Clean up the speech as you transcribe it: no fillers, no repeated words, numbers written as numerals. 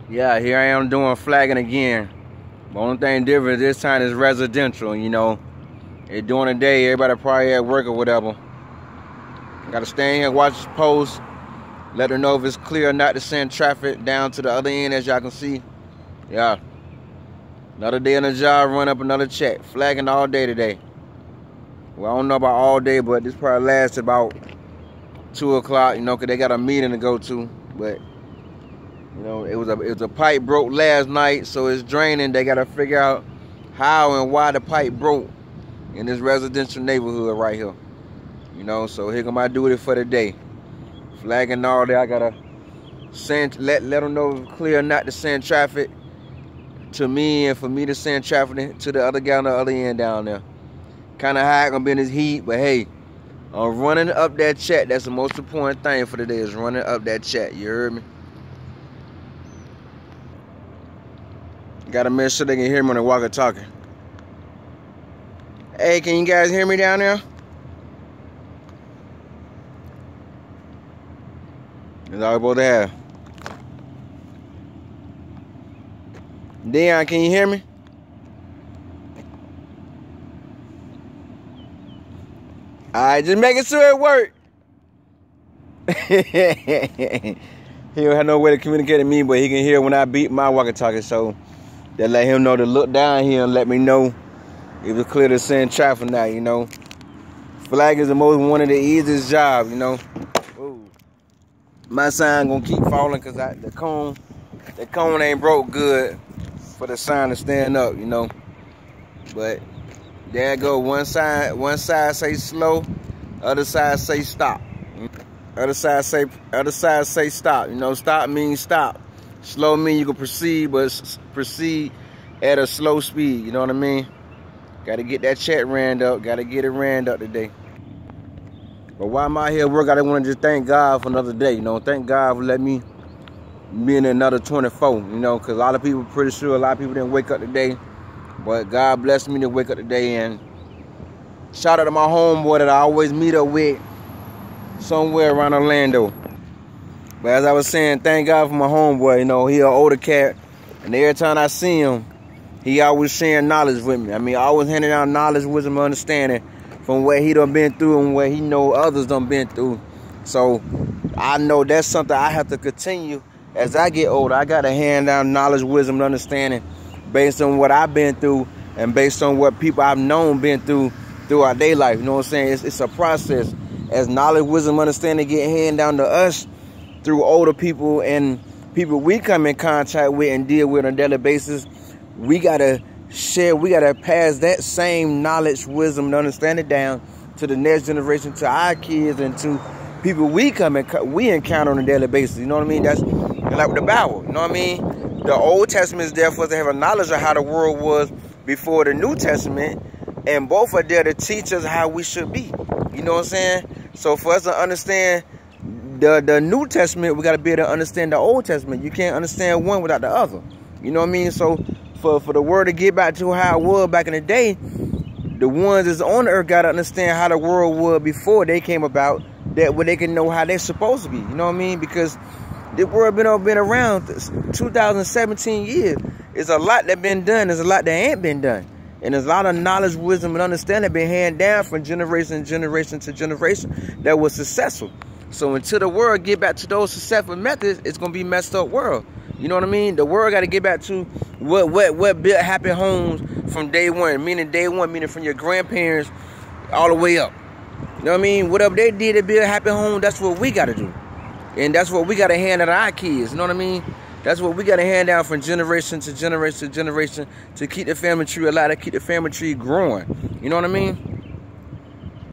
Yeah, here I am doing flagging again. The only thing different this time is residential, you know. During the day, everybody probably at work or whatever. Gotta stay in here, watch this post, let her know if it's clear or not to send traffic down to the other end, as y'all can see. Yeah. Another day on the job, run up another check. Flagging all day today. Well, I don't know about all day, but this probably lasts about 2 o'clock, you know, because they got a meeting to go to. But you know, it was a pipe broke last night, so it's draining. They gotta figure out how and why the pipe broke in this residential neighborhood right here. You know, so here come I do it for the day. Flagging all day. I gotta let them know if it's clear or not to send traffic to me, and for me to send traffic to the other guy on the other end down there. Kinda hot gonna be in this heat, but hey, I'm running up that chat. That's the most important thing for the day, is running up that chat. You heard me? Gotta make sure they can hear me on the walkie-talkie. Hey, can you guys hear me down there? That's all we're supposed to have. Dion, can you hear me? Alright, just making sure it works. He don't have no way to communicate with me, but he can hear when I beat my walkie-talkie, so that let him know to look down here and let me know if it's clear to send traffic now, you know. Flag is one of the easiest jobs, you know. Ooh. My sign gonna keep falling because the cone ain't broke good for the sign to stand up, you know. But there it go. One side say slow, other side say stop. Other side say stop. You know, stop means stop. Slow means you can proceed, but proceed at a slow speed. You know what I mean? Got to get that check ran up. Got to get it ran up today. But while I'm out here at work, I want to just thank God for another day. You know, thank God for letting me be in another 24. You know, because a lot of people, pretty sure a lot of people didn't wake up today. But God blessed me to wake up today. And shout out to my homeboy that I always meet up with somewhere around Orlando. But as I was saying, thank God for my homeboy. You know, he an older cat, and every time I see him, he always sharing knowledge with me. I mean, always handing out knowledge, wisdom, understanding from what he done been through and what he know others done been through. So I know that's something I have to continue as I get older. I got to hand down knowledge, wisdom, and understanding based on what I've been through and based on what people I've known been through throughout their life. You know what I'm saying? It's a process. As knowledge, wisdom, understanding get handed down to us through older people and people we come in contact with and deal with on a daily basis, we gotta share, we gotta pass that same knowledge, wisdom, and understanding down to the next generation, to our kids, and to people we encounter on a daily basis. You know what I mean? That's like with the Bible. You know what I mean? The Old Testament is there for us to have a knowledge of how the world was before the New Testament, and both are there to teach us how we should be. You know what I'm saying? So for us to understand the New Testament, we got to be able to understand the Old Testament. You can't understand one without the other. You know what I mean? So for the word to get back to how it was back in the day, the ones that's on the earth got to understand how the world was before they came about, that way they can know how they're supposed to be. You know what I mean? Because the world been around 2017 years. There's a lot that been done. There's a lot that ain't been done. And there's a lot of knowledge, wisdom, and understanding been handed down from generation to generation to generation that was successful. So until the world get back to those successful methods, it's gonna be messed up world. You know what I mean? The world got to get back to what built happy homes from day one, meaning from your grandparents all the way up. You know what I mean? Whatever they did to build a happy home, that's what we got to do, and that's what we got to hand out to our kids. You know what I mean? That's what we got to hand down from generation to generation to generation to keep the family tree alive, to keep the family tree growing. You know what I mean?